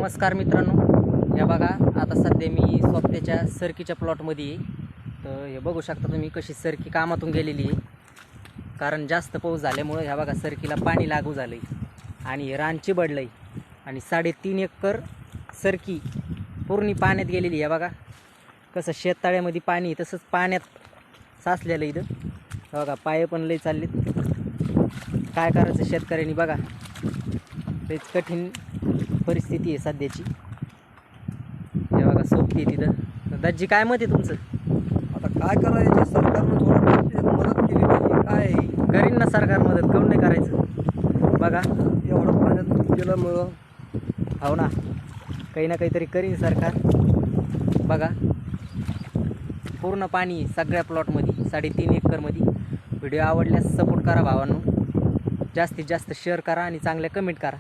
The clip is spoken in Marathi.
नमस्कार मित्रांनो, या बघा आता सध्या मी सोबत्याच्या सरकीच्या प्लॉटमध्ये आहे. तर हे बघू शकता तुम्ही कशी सरकी कामातून गेलेली आहे. कारण जास्त पाऊस झाल्यामुळे ह्या बघा सरकीला पाणी लागू झालं आहे आणि हे रान चिबडलं आहे आणि 3.5 एकर सरकी पूर्ण पाण्यात गेलेली आहे. बघा कसं शेततळ्यामध्ये पाणी तसंच पाण्यात साचलेलं इथं. हे बघा पाय पण लई चाललेत. काय करायचं शेतकऱ्यांनी बघा, तेच कठीण परिस्थिती आहे सध्याची. हे बघा सोबती आहे तिथं. दाजी काय मत आहे तुमचं? आता काय करायचं, सरकारनं थोडं मदत केली पाहिजे. काय करीन ना सरकार मदत, काऊन नाही करायचं? बघा एवढं पाण्यात गेल्यामुळं हो ना, काही ना काहीतरी करीन सरकार. बघा पूर्ण पाणी सगळ्या प्लॉटमध्ये 3.5 एकरमध्ये. व्हिडिओ आवडल्यास सपोर्ट करा भावांनो, जास्तीत जास्त शेअर करा आणि चांगल्या कमेंट करा.